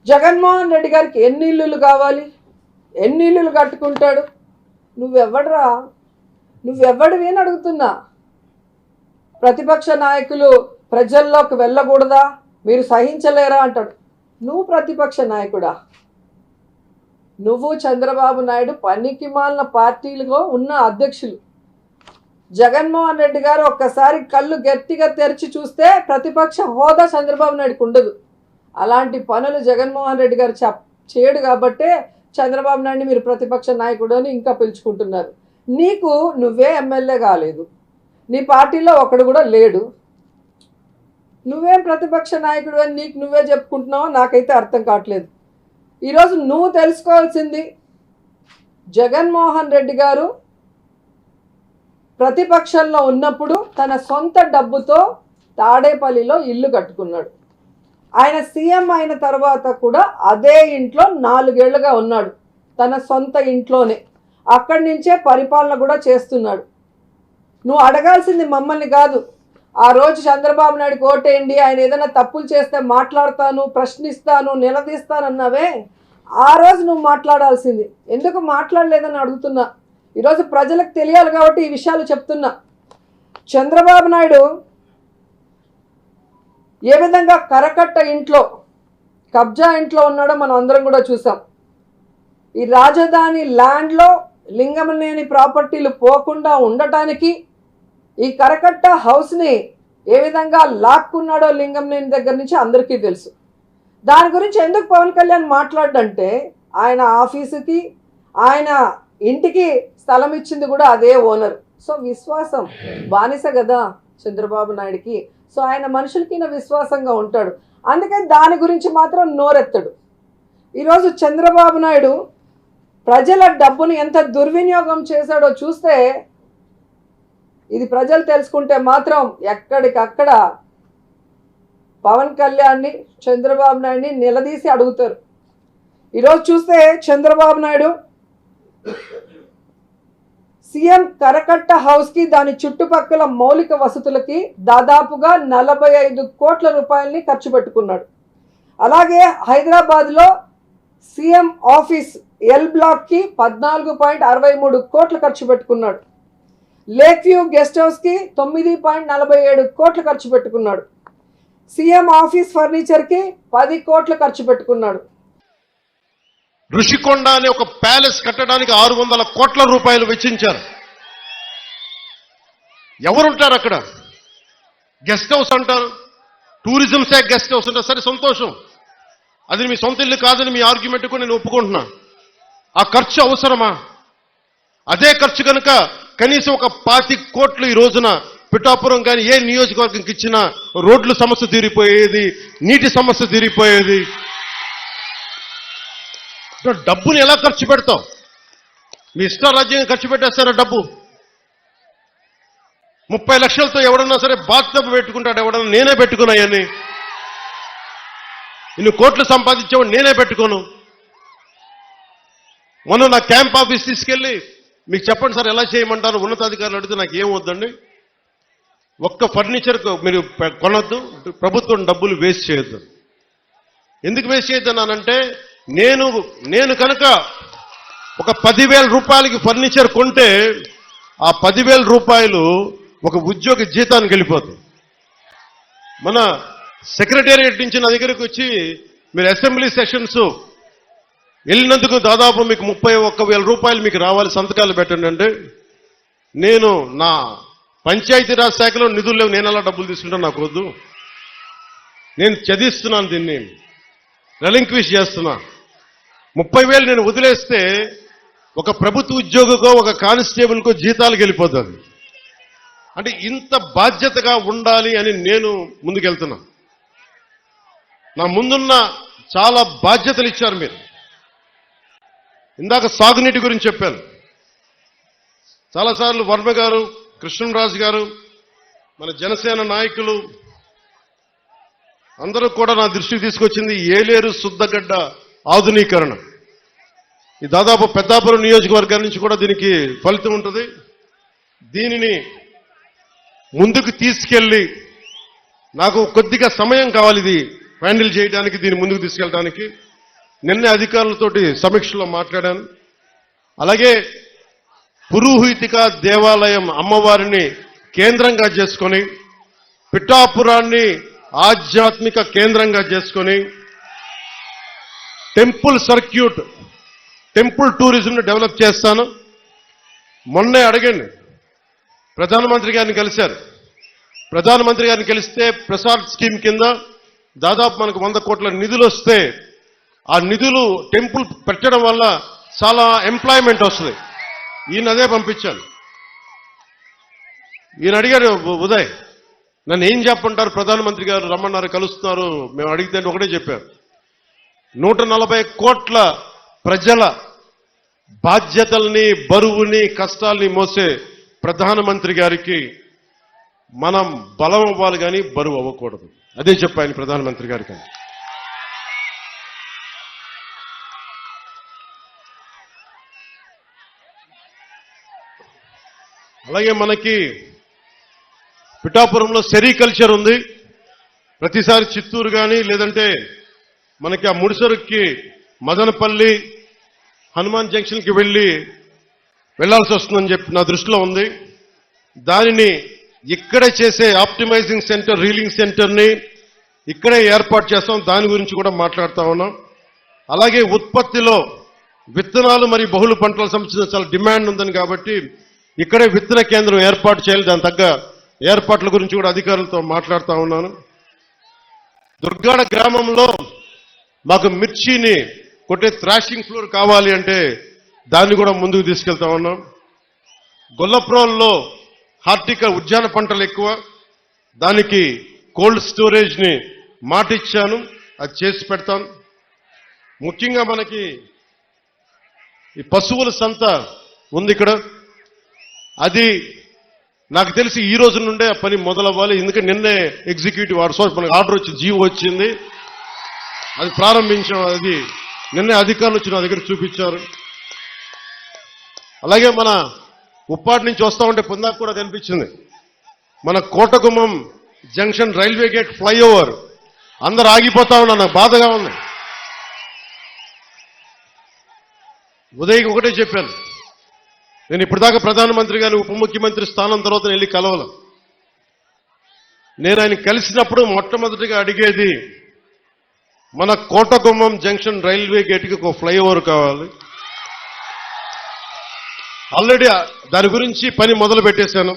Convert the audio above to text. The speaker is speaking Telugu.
జగన్మోహన్ రెడ్డి గారికి ఎన్ని ఇల్లులు కావాలి, ఎన్ని ఇల్లులు కట్టుకుంటాడు? నువ్వెవ్వడరా, నువ్వెవ్వడివి అని అడుగుతున్నా. ప్రతిపక్ష నాయకులు ప్రజల్లోకి వెళ్ళకూడదా, మీరు సహించలేరా అంటాడు. నువ్వు ప్రతిపక్ష నాయకుడా? నువ్వు చంద్రబాబు నాయుడు పనికి మాలిన పార్టీలుగా ఉన్న అధ్యక్షులు. జగన్మోహన్ రెడ్డి గారు ఒక్కసారి కళ్ళు గట్టిగా తెరిచి చూస్తే ప్రతిపక్ష హోదా చంద్రబాబు నాయుడుకు ఉండదు. అలాంటి పనులు జగన్మోహన్ రెడ్డి గారు చేయడు కాబట్టే చంద్రబాబు నాయుడిని మీరు ప్రతిపక్ష నాయకుడు అని ఇంకా పిలుచుకుంటున్నారు. నీకు నువ్వే ఎమ్మెల్యే కాలేదు, నీ పార్టీలో ఒకడు కూడా లేడు, నువ్వేం ప్రతిపక్ష నాయకుడు అని నీకు నువ్వే చెప్పుకుంటున్నావో నాకైతే అర్థం కావట్లేదు. ఈరోజు నువ్వు తెలుసుకోవాల్సింది, జగన్మోహన్ రెడ్డి గారు ప్రతిపక్షంలో ఉన్నప్పుడు తన సొంత డబ్బుతో తాడేపల్లిలో ఇల్లు కట్టుకున్నాడు. ఆయన సీఎం అయిన తర్వాత కూడా అదే ఇంట్లో 4 ఏళ్లుగా ఉన్నాడు, తన సొంత ఇంట్లోనే. అక్కడి నుంచే పరిపాలన కూడా చేస్తున్నాడు. నువ్వు అడగాల్సింది మమ్మల్ని కాదు. ఆ రోజు చంద్రబాబు నాయుడుకి ఓటేయండి, ఆయన ఏదైనా తప్పులు చేస్తే మాట్లాడతాను, ప్రశ్నిస్తాను, నిలదీస్తానన్నావే, ఆ రోజు నువ్వు మాట్లాడాల్సింది. ఎందుకు మాట్లాడలేదని అడుగుతున్నా. ఈరోజు ప్రజలకు తెలియాలి కాబట్టి ఈ విషయాలు చెప్తున్నా. చంద్రబాబు నాయుడు ఏ విధంగా కరకట్ట ఇంట్లో, కబ్జా ఇంట్లో ఉన్నాడో మనం అందరం కూడా చూసాం. ఈ రాజధాని ల్యాండ్లో లింగమనేని ప్రాపర్టీలు పోకుండా ఉండటానికి ఈ కరకట్ట హౌస్ని ఏ విధంగా లాక్కున్నాడో లింగమనేని దగ్గర నుంచి అందరికీ తెలుసు. దాని గురించి ఎందుకు పవన్ కళ్యాణ్ మాట్లాడంటే, ఆయన ఆఫీసుకి, ఆయన ఇంటికి స్థలం ఇచ్చింది కూడా అదే ఓనర్. సో విశ్వాసం బానిస కదా చంద్రబాబు నాయుడికి. సో ఆయన మనుషులకి విశ్వాసంగా ఉంటాడు. అందుకే దాని గురించి మాత్రం నోరెత్తడు. ఈరోజు చంద్రబాబు నాయుడు ప్రజల డబ్బును ఎంత దుర్వినియోగం చేశాడో చూస్తే, ఇది ప్రజలు తెలుసుకుంటే మాత్రం ఎక్కడికక్కడ పవన్ కళ్యాణ్ని, చంద్రబాబు నాయుడిని నిలదీసి అడుగుతారు. ఈరోజు చూస్తే చంద్రబాబు నాయుడు సీఎం కరకట్ట హౌస్కి, దాని చుట్టుపక్కల మౌలిక వసతులకి దాదాపుగా 45 కోట్ల రూపాయలని ఖర్చు పెట్టుకున్నాడు. అలాగే హైదరాబాద్లో సీఎం ఆఫీస్ ఎల్ బ్లాక్కి 14.63 కోట్లు ఖర్చు పెట్టుకున్నాడు. లేక్ వ్యూ గెస్ట్ హౌస్కి 9.47 కోట్లు ఖర్చు పెట్టుకున్నాడు. సీఎం ఆఫీస్ ఫర్నిచర్కి 10 కోట్లు ఖర్చు పెట్టుకున్నాడు. ఋషికొండ అనే ఒక ప్యాలెస్ కట్టడానికి 600 కోట్ల రూపాయలు వెచ్చించారు. ఎవరుంటారు అక్కడ? గెస్ట్ హౌస్ అంటారు, టూరిజం శాఖ గెస్ట్ హౌస్ అంటారు. సరే, సంతోషం, అది మీ సొంత ఇల్లు కాదని మీ ఆర్గ్యుమెంట్ కూడా నేను ఒప్పుకుంటున్నా. ఆ ఖర్చు అవసరమా? అదే ఖర్చు కనుక కనీసం ఒక 25 కోట్లు ఈ రోజున పిఠాపురం కానీ ఏ నియోజకవర్గంకి ఇచ్చినా రోడ్ల సమస్య తీరిపోయేది, నీటి సమస్య తీరిపోయేది. డబ్బుని ఎలా ఖర్చు పెడతావు? మీ ఇష్టారాజ్యంగా ఖర్చు పెట్టేస్తారా డబ్బు? 30 లక్షలతో ఎవడన్నా సరే బాత్టబ్ పెట్టుకుంటాడు, ఎవడన్నా నేనే పెట్టుకున్నాయని. ఇన్ని కోట్లు సంపాదించేవాడు నేనే పెట్టుకోను. మొన్న నా క్యాంప్ ఆఫీస్ తీసుకెళ్ళి మీకు చెప్పండి సార్ ఎలా చేయమంటారు ఉన్నతాధికారులు అడిగితే నాకు ఏం వద్దండి, ఒక్క ఫర్నిచర్కు మీరు కొనొద్దు, ప్రభుత్వం డబ్బులు వేస్ట్ చేయొద్దు. ఎందుకు వేస్ట్ చేయొద్దన్నానంటే, నేను కనుక ఒక 10,000 రూపాయలకి ఫర్నిచర్ కొంటే ఆ 10,000 రూపాయలు ఒక ఉద్యోగి జీతానికి వెళ్ళిపోతుంది. మన సెక్రటేరియట్ నుంచి నా దగ్గరకు వచ్చి మీరు అసెంబ్లీ సెషన్స్ వెళ్ళినందుకు దాదాపు మీకు 31,000 రూపాయలు మీకు రావాలి, సంతకాలు పెట్టండి అంటే, నేను నా పంచాయతీరాజ్ శాఖలో నిధులు లేవు, నేను అలా డబ్బులు తీసుకుంటాను, నాకు వద్దు, నేను చదివిస్తున్నాను, దీన్ని రెలింక్విష్ చేస్తున్నా. 30,000 నేను వదిలేస్తే ఒక ప్రభుత్వ ఉద్యోగికో ఒక కానిస్టేబుల్కో జీతాలకు వెళ్ళిపోతుంది. అంటే ఇంత బాధ్యతగా ఉండాలి అని నేను ముందుకెళ్తున్నా. నా ముందున్న చాలా బాధ్యతలు ఇచ్చారు మీరు. ఇందాక సాగునీటి గురించి చెప్పాను. చాలాసార్లు వర్మ గారు, కృష్ణరాజు గారు, మన జనసేన నాయకులు అందరూ కూడా నా దృష్టికి తీసుకొచ్చింది ఏలేరు శుద్ధగడ్డ ఆధునీకరణ. ఈ దాదాపు పెద్దాపురం నియోజకవర్గం నుంచి కూడా దీనికి ఫలితం ఉంటుంది. దీనిని ముందుకు తీసుకెళ్లి, నాకు కొద్దిగా సమయం కావాలి ఇది హ్యాండిల్ చేయడానికి, దీన్ని ముందుకు తీసుకెళ్ళడానికి. నిన్నే అధికారులతోటి సమీక్షలో మాట్లాడాను. అలాగే పురోహితిక దేవాలయం అమ్మవారిని కేంద్రంగా చేసుకొని పిఠాపురాన్ని ఆధ్యాత్మిక కేంద్రంగా చేసుకొని టెంపుల్ సర్క్యూట్, టెంపుల్ టూరిజంను డెవలప్ చేస్తాను. మొన్నే అడగండి, ప్రధానమంత్రి గారిని కలిశారు. ప్రధానమంత్రి గారిని కలిస్తే ప్రసాద్ స్కీమ్ కింద దాదాపు మనకు 100 కోట్ల నిధులు వస్తే ఆ నిధులు టెంపుల్ పెట్టడం వల్ల చాలా ఎంప్లాయ్మెంట్ వస్తుంది. ఈయన అదే పంపించాను. ఈయన అడిగారు, ఉదయ్ నన్ను ఏం చెప్పంటారు, ప్రధానమంత్రి గారు రమ్మన్నారు, కలుస్తున్నారు. మేము అడిగితే ఒకటే చెప్పారు, 140 కోట్ల ప్రజల బాధ్యతల్ని, బరువుని, కష్టాల్ని మోసే ప్రధానమంత్రి గారికి మనం బలం అవ్వాలి కానీ బరువు అవ్వకూడదు. అదే చెప్పాను ప్రధానమంత్రి గారికి. అలాగే మనకి పిఠాపురంలో సెరికల్చర్ ఉంది. ప్రతిసారి చిత్తూరు కానీ లేదంటే మనకి ఆ ముడిసరుక్కి మదనపల్లి హనుమాన్ జంక్షన్కి వెళ్లాల్సి వస్తుందని చెప్పి నా దృష్టిలో ఉంది. దానిని ఇక్కడే చేసే ఆప్టిమైజింగ్ సెంటర్, రీలింగ్ సెంటర్ని ఇక్కడే ఏర్పాటు చేస్తాం. దాని గురించి కూడా మాట్లాడుతూ ఉన్నాం. అలాగే ఉత్పత్తిలో విత్తనాలు మరియు బహుళ పంటలకు సంబంధించిన చాలా డిమాండ్ ఉందని కాబట్టి ఇక్కడే విత్తన కేంద్రం ఏర్పాటు చేయాలి. దాని తగ్గ ఏర్పాట్ల గురించి కూడా అధికారులతో మాట్లాడుతూ ఉన్నాను. దుర్గాడ గ్రామంలో మాకు మిర్చిని కొట్టే థ్రాషింగ్ ఫ్లోర్ కావాలి అంటే దాన్ని కూడా ముందుకు తీసుకెళ్తా ఉన్నాం. గొల్లప్రోల్లో హార్టిక ఉద్యాన పంటలు ఎక్కువ, దానికి కోల్డ్ స్టోరేజ్ని మాటిచ్చాను, అది చేసి పెడతాను. ముఖ్యంగా మనకి ఈ పశువుల సంత ఉంది ఇక్కడ. అది నాకు తెలిసి ఈ రోజు నుండే ఆ పని మొదలవ్వాలి. ఎందుకంటే నిన్నే ఎగ్జిక్యూటివ్ మనకి ఆర్డర్ వచ్చి, జీవో వచ్చింది, అది ప్రారంభించాం. అది నిన్నే అధికారులు వచ్చి నా దగ్గర చూపించారు. అలాగే మన ఉప్పాటి నుంచి వస్తా ఉంటే పొందాక కూడా కనిపించింది, మన Kotagummam junction railway gate flyover అందరు ఆగిపోతా ఉన్నా, నాకు బాధగా ఉంది. ఉదయ్కి ఒకటే చెప్పాను, నేను ఇప్పటిదాకా ప్రధానమంత్రి గారిని ఉప ముఖ్యమంత్రి స్థానం తర్వాత వెళ్ళి కలవాల. నేను ఆయన కలిసినప్పుడు మొట్టమొదటిగా అడిగేది, మన కోటగుమ్మం జంక్షన్ రైల్వే గేట్కి ఒక ఫ్లైఓవర్ కావాలి. ఆల్రెడీ దాని గురించి పని మొదలు పెట్టేశాను.